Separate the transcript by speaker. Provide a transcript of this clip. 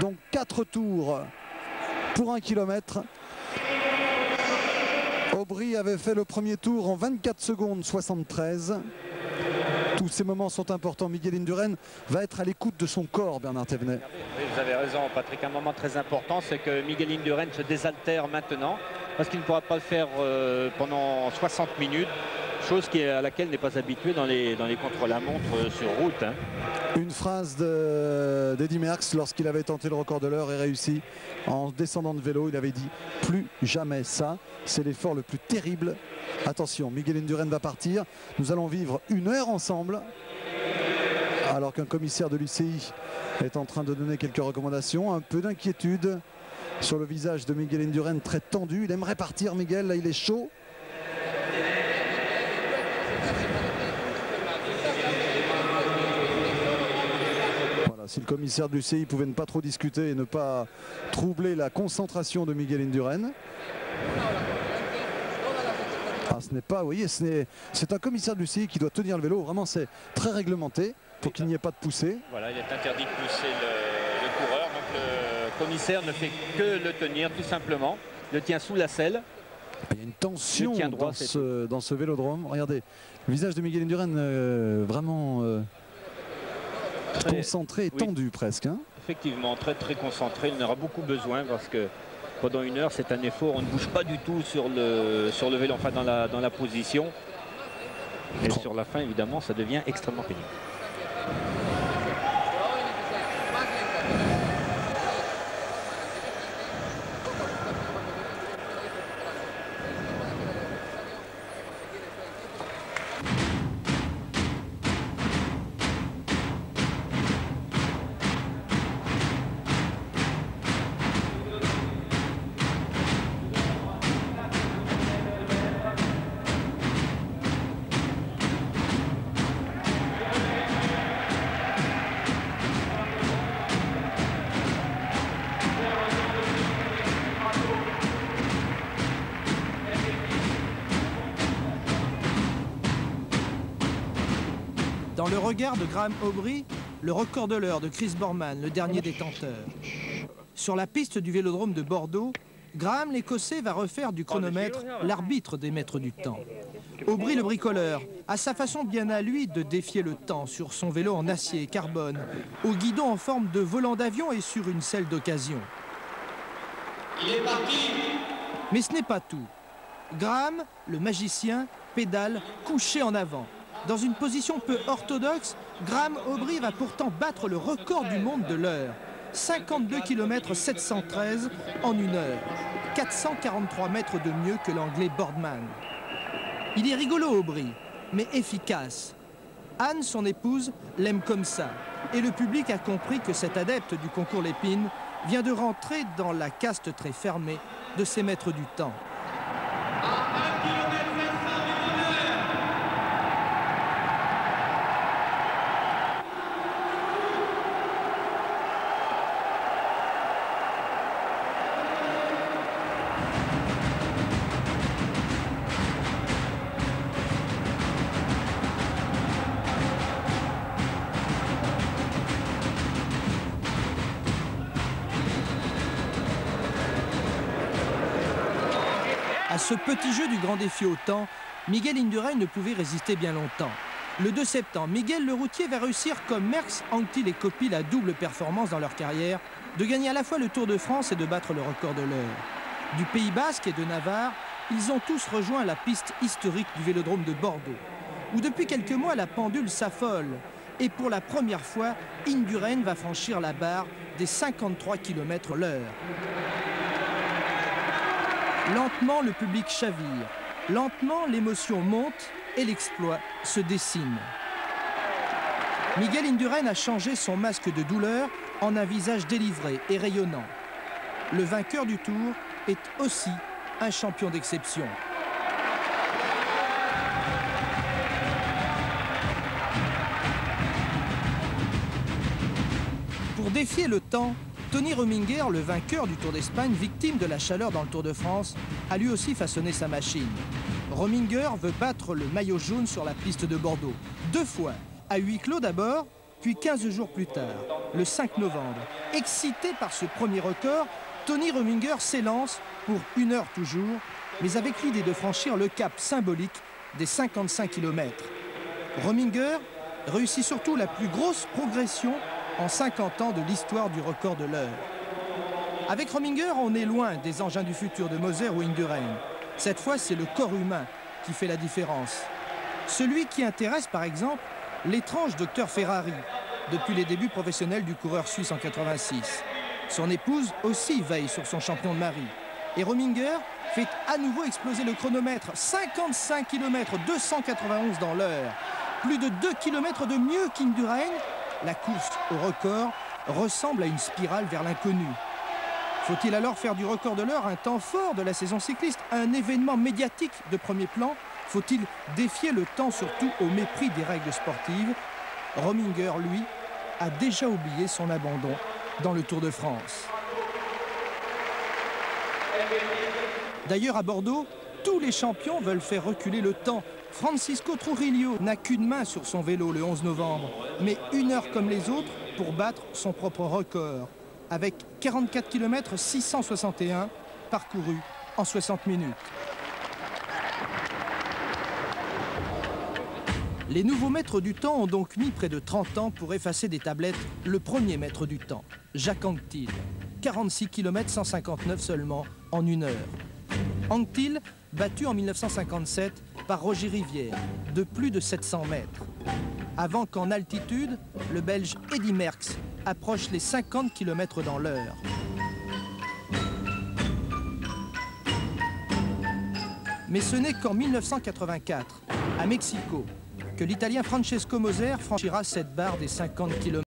Speaker 1: Donc 4 tours pour 1 km. Aubry avait fait le premier tour en 24 secondes 73. Tous ces moments sont importants. Miguel Indurain va être à l'écoute de son corps, Bernard Thévenet.
Speaker 2: Oui, vous avez raison, Patrick. Un moment très important, c'est que Miguel Indurain se désaltère maintenant parce qu'il ne pourra pas le faire pendant 60 minutes. Chose à laquelle n'est pas habitué dans les contre-la-montre sur route. Hein.
Speaker 1: Une phrase d'Eddy Merckx lorsqu'il avait tenté le record de l'heure et réussi en descendant de vélo. Il avait dit plus jamais ça. C'est l'effort le plus terrible. Attention, Miguel Indurain va partir. Nous allons vivre 1 heure ensemble. Alors qu'un commissaire de l'UCI est en train de donner quelques recommandations. Un peu d'inquiétude sur le visage de Miguel Indurain, très tendu. Il aimerait partir, Miguel. Là, il est chaud. Si le commissaire de l'UCI pouvait ne pas trop discuter et ne pas troubler la concentration de Miguel Indurain. Ah, ce n'est pas, vous voyez, c'est un commissaire de l'UCI qui doit tenir le vélo. Vraiment, c'est très réglementé pour qu'il n'y ait pas de poussée.
Speaker 2: Voilà, il est interdit de pousser le coureur. Donc le commissaire ne fait que le tenir, tout simplement. Le tient sous la selle.
Speaker 1: Il y a une tension
Speaker 2: droit,
Speaker 1: dans ce vélodrome. Regardez, le visage de Miguel Indurain vraiment... concentré et tendu presque. Hein.
Speaker 2: Effectivement, très concentré. Il en aura beaucoup besoin parce que pendant 1 heure, c'est un effort. On ne bouge pas du tout sur le vélo, enfin dans la position. Et sur la fin, évidemment, ça devient extrêmement pénible.
Speaker 3: Dans le regard de Graham Aubry, le record de l'heure de Chris Borman, le dernier détenteur. Sur la piste du vélodrome de Bordeaux, Graham l'Écossais va refaire du chronomètre l'arbitre des maîtres du temps. Aubry le bricoleur a sa façon bien à lui de défier le temps sur son vélo en acier et carbone, au guidon en forme de volant d'avion et sur une selle d'occasion.
Speaker 4: Il est parti.
Speaker 3: Mais ce n'est pas tout. Graham, le magicien, pédale couché en avant. Dans une position peu orthodoxe, Graham Aubry va pourtant battre le record du monde de l'heure. 52 km 713 en 1 heure. 443 mètres de mieux que l'anglais Boardman. Il est rigolo Aubry, mais efficace. Anne, son épouse, l'aime comme ça. Et le public a compris que cet adepte du concours Lépine vient de rentrer dans la caste très fermée de ses maîtres du temps. À ce petit jeu du grand défi au temps, Miguel Indurain ne pouvait résister bien longtemps. Le 2 septembre, Miguel le routier va réussir comme Merckx, Anquetil et Coppi la double performance dans leur carrière, de gagner à la fois le Tour de France et de battre le record de l'heure. Du Pays Basque et de Navarre, ils ont tous rejoint la piste historique du vélodrome de Bordeaux, où depuis quelques mois la pendule s'affole. Et pour la première fois, Indurain va franchir la barre des 53 km l'heure. Lentement, le public chavire. Lentement, l'émotion monte et l'exploit se dessine. Miguel Indurain a changé son masque de douleur en un visage délivré et rayonnant. Le vainqueur du Tour est aussi un champion d'exception. Pour défier le temps, Tony Rominger, le vainqueur du Tour d'Espagne, victime de la chaleur dans le Tour de France, a lui aussi façonné sa machine. Rominger veut battre le maillot jaune sur la piste de Bordeaux. 2 fois, à huis clos d'abord, Puis 15 jours plus tard, le 5 novembre, excité par ce premier record, Tony Rominger s'élance pour 1 heure toujours, mais avec l'idée de franchir le cap symbolique des 55 km. Rominger réussit surtout la plus grosse progression en 50 ans de l'histoire du record de l'heure. Avec Rominger, on est loin des engins du futur de Moser ou Indurain. Cette fois, c'est le corps humain qui fait la différence. Celui qui intéresse, par exemple, l'étrange docteur Ferrari, depuis les débuts professionnels du coureur suisse en 86. Son épouse aussi veille sur son champion de mari. Et Rominger fait à nouveau exploser le chronomètre. 55 km 291 dans l'heure. Plus de 2 km de mieux qu'Indurain. La course au record ressemble à une spirale vers l'inconnu. Faut-il alors faire du record de l'heure un temps fort de la saison cycliste, un événement médiatique de premier plan? Faut-il défier le temps, surtout au mépris des règles sportives? Rominger, lui, a déjà oublié son abandon dans le Tour de France. D'ailleurs, à Bordeaux, tous les champions veulent faire reculer le temps. Francisco Trujillo n'a qu'une main sur son vélo le 11 novembre, mais 1 heure comme les autres pour battre son propre record, avec 44 km 661 parcourus en 60 minutes. Les nouveaux maîtres du temps ont donc mis près de 30 ans pour effacer des tablettes le premier maître du temps, Jacques Anquetil. 46 km 159 seulement en 1 heure. Anquetil, battu en 1957 par Roger Rivière, de plus de 700 mètres. Avant qu'en altitude, le Belge Eddy Merckx approche les 50 km dans l'heure. Mais ce n'est qu'en 1984, à Mexico, que l'Italien Francesco Moser franchira cette barre des 50 km.